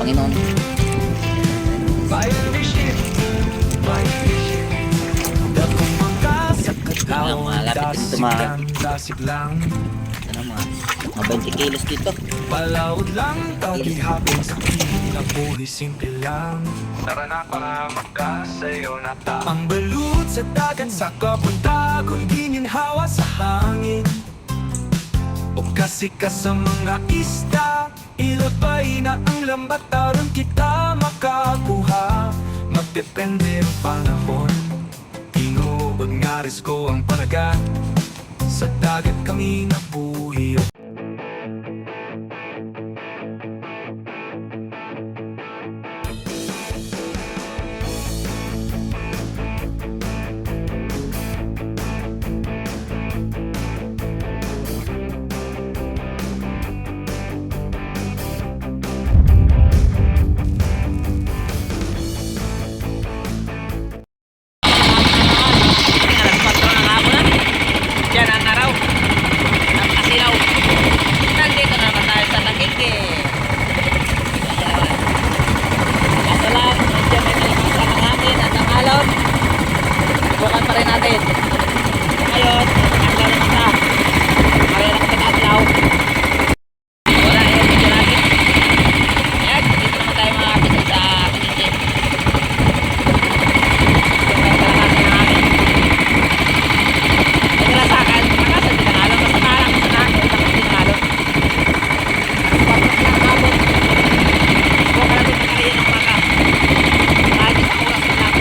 Panginoon. Ang malapit dito mga mga 20 kilos dito. Palawad lang, tagihapin sa piling na buhay simple lang. Tara na para magkasayo na ta. Ang balut sa dagat sa kapunta, kung gininhawa sa hangin. O kasi ka sa mga isda, ilabay na ang lambat, taron kita makakuha. Magdepende ang panahon, inubag nga risko ang panagat. Sa dagat kami nabuhi. Bukan pa rin natin. Ngayon, ang laro na sa kaya nakapag-atlaw. Wala, video natin. Ayan, dito naman tayo mga kapitid sa pinigit. Yung may kalahasa na namin. May kalasakan, makasan din ang alon. Basta parang sa namin, tapos din ang alon. Pagkas lang habon. Bukan natin makariyan ng baka. Kahit isang oras na lang.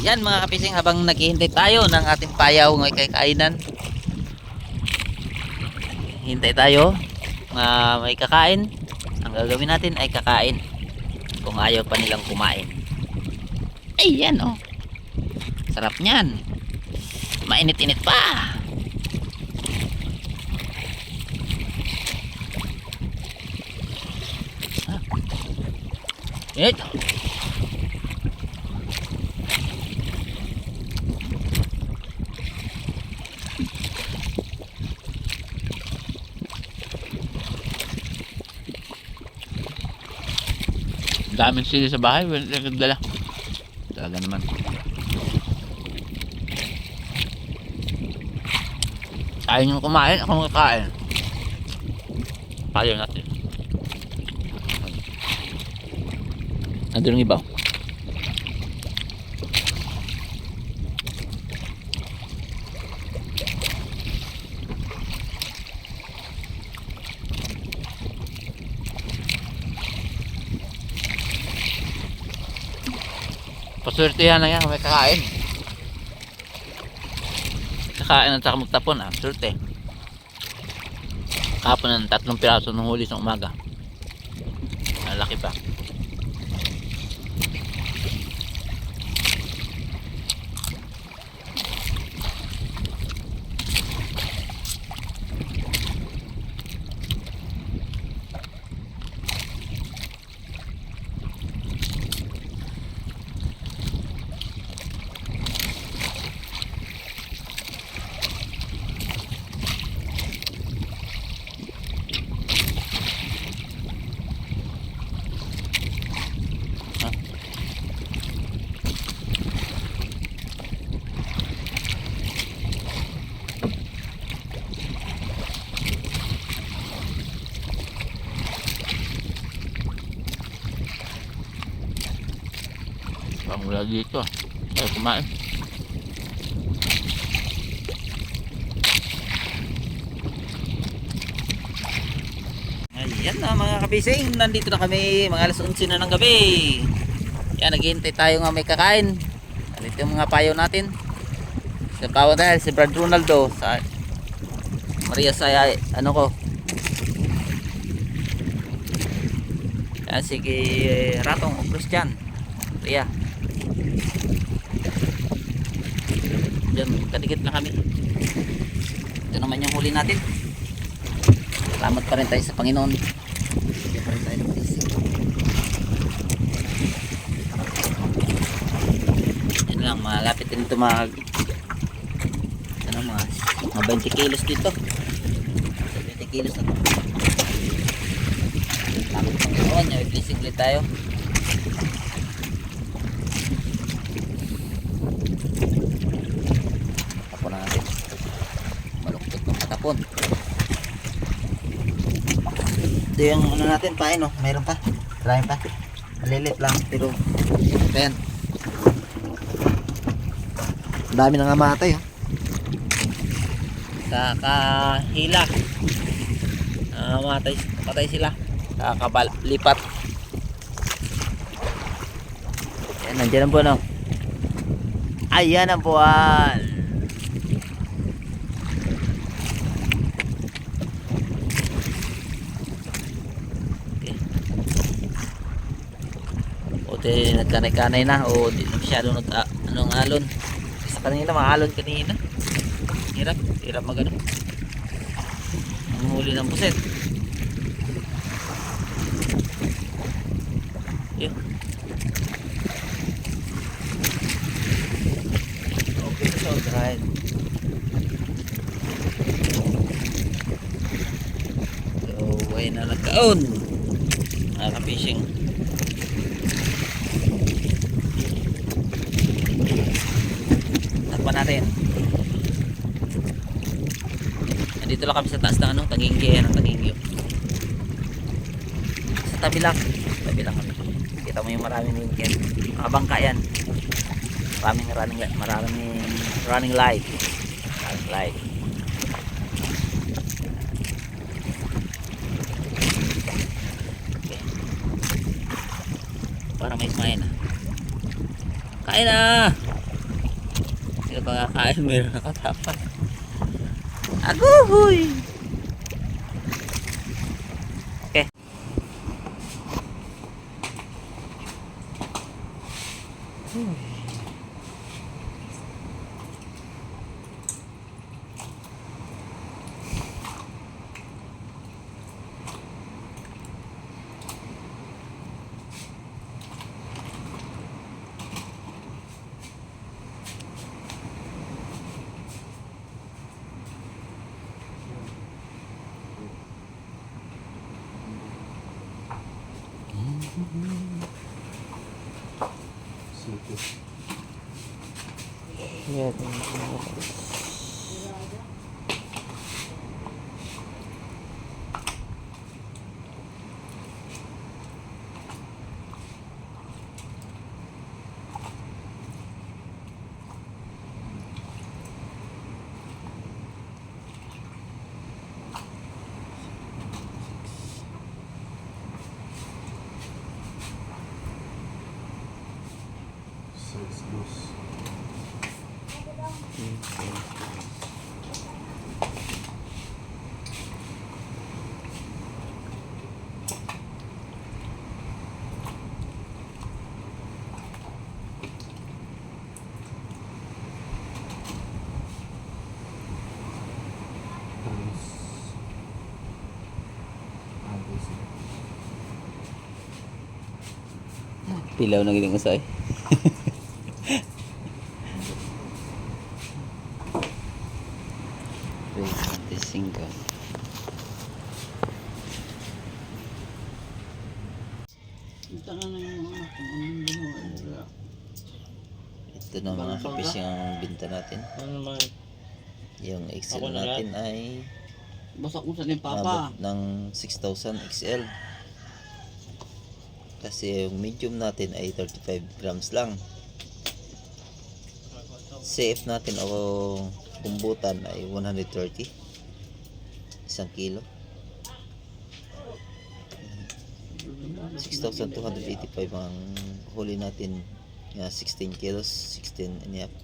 Yan mga kapising, habang naghihintay tayo ng ating payaw ng kay kainan. Hintay tayo na may kakain. Ang gagawin natin ay kakain kung ayaw pa nilang kumain. Ay yan oh. Sarap niyan. Mainit-init pa. Init. Daming sili sa bahay, nagdala. Talaga naman. Ayaw nyo kumain, ako magkakain. Ayaw natin. Nandun ang iba. Paswertihan lang yan kung may kakain. Kakain at saka magtapon ah. Swerte. Kahapon ng 3 piraso nung huli sa umaga. Malaki pa. Mula dito ay kumain. Ayan na mga kabising, nandito na kami mga alas 11 na ng gabi. Yan, naghihintay tayo nga may kakain. Nandito yung mga payo natin. Sa payo dahil si Brad Ronaldo sa Maria sa ano ko. Yan, sige Ratong o Christian Maria. Diyan, kadikit na kami. Ito naman yung huli natin. Salamat pa rin tayo sa Panginoon. Hindi pa rin tayo nag-isip. Yan lang, malapit din ito ano, mga 20 kilos dito. 20 kilos na ito. Salamat sa Panginoon. May blessing ulit tayo. Tapon. Ito yung ano natin pa, no? Mayroon pa. Marami pa. Malilit lang pero ayan. Ang dami nang namatay, oh. Kakahila. Patay sila. Kakalipat. Ayan, nandiyan ang buwan, oh. Ayan ang buwan. Nagkanay-kanay na o di na masyado anong alon sa kanina, mga alon kanina. Hirap magano ang huli ng puset. Yun, okay na so right. So way na nagkaon fishing. Natin. Nandito lang kami sa taas ng Tanginggi, Tanginggi. Sa tabi lang kami. Kita mo yung maraming wingkit. Mga bangka yan. Maraming running light. Okay. Para may ismahin na. Kain na! Pagkakain meron nakatapan. Aguhoy! Okay. Yeah, Pilaw na gining usay. Single. Ito na mga kapis yung binta natin. Ano naman? Yung XL Ako na natin ay Basak mo sa ni umabot Papa. ng 6,000 XL. Kasi yung medium natin ay 35 grams lang. CF natin o kumbutan ay 130. 1 kilo. 6,285 ang huli natin. 16 kilos, 16 and a half.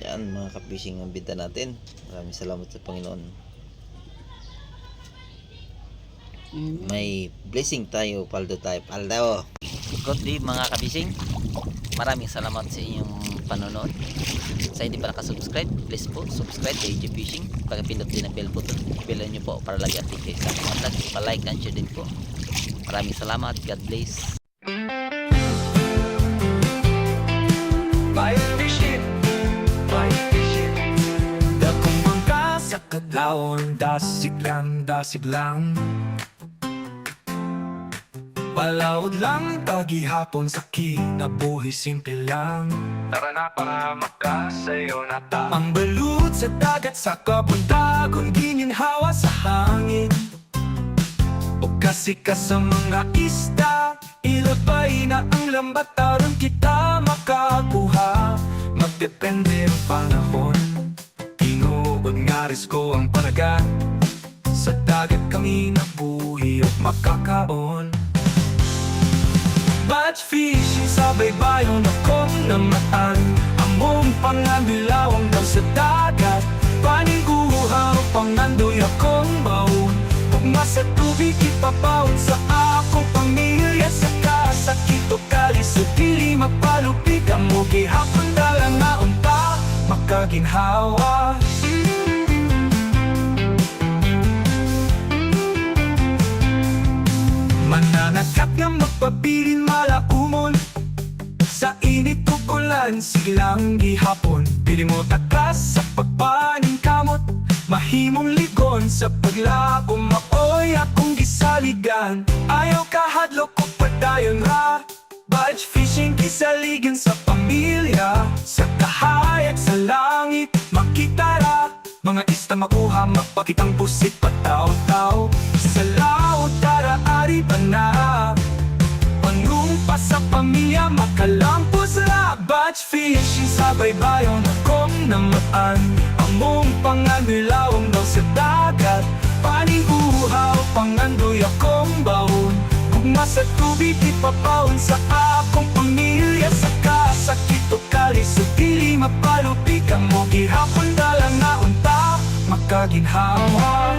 Yan mga kapishing ang binta natin. Maraming salamat sa Panginoon. May blessing tayo, paldo tayo, paldo. Good day mga kabising. Maraming salamat sa inyong panonood. Sa hindi pa nakasubscribe, please po subscribe kay AJ Fishing. Pagpindot din ang bell button, bell nyo po para lagi update kayo sa aking vlog. Pa-like and share din po. Maraming salamat. God bless. Fire fishing, fire fishing. Dakong bangka sa kadlaon, dasig lang. Palawod lang, tagihapon sa kinabuhi, simple lang. Tara na para magkasayo na ta. Ang balut sa dagat, sa kabundagon, gininhawa sa hangin. O kasi ka sa mga isda, ilabay na ang lambat, aron kita makakuha. Magdepende ang panahon, tinuod nga risko ang panagat. Sa dagat kami nabuhi at makakaon. Batch fishing sa baybayon akong namataan. Among pangabilawang daw sa dagat, paniguhaw pangandoy akong baon. Ugma sa tubig ipapaon sa akong pamilya. Sa kasakit o kalis o dili mapalupig, ang mo gihapon dalang nga unta makaginhawa. Mananakap nga magpabilin malaumon. Sa init ulan, silang gihapon. Pili mo takas sa pagpaning kamot. Mahimong ligon sa paglago, maoy akong gisaligan. Ayaw kahadlok o padayon ra. Batch fishing gisaligan sa pamilya. Sa kahayag sa langit, makita ra. Mga ista makuha, mapakitang pusit pataw-taw. Sa laot tara ari ba na? Panumpa sa pamilya, makalampos ra. Batch fishing sa baybayon akong namaan. Among panganilawang daw sa dagat, paniguhaw pangandoy akong baon. Ugma sa tubig ipapaon sa akong pamilya. Sa kasakit o kalis o dili mapalupig, ang mo gihapon dalang na unta makaginhawa.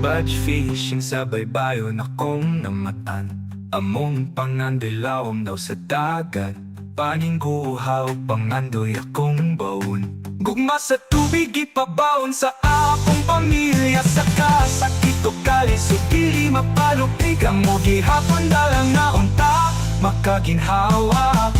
Batch fishing sa baybayon akong namatan. Among pangandilawom daw sa dagat, paningguhaw pangandoy akong baon. Gugma sa tubig ipabaon sa akong pamilya. Sa kasakit o kalis o dili mapalupig, ang mo gihapon dalang na unta makaginhawa.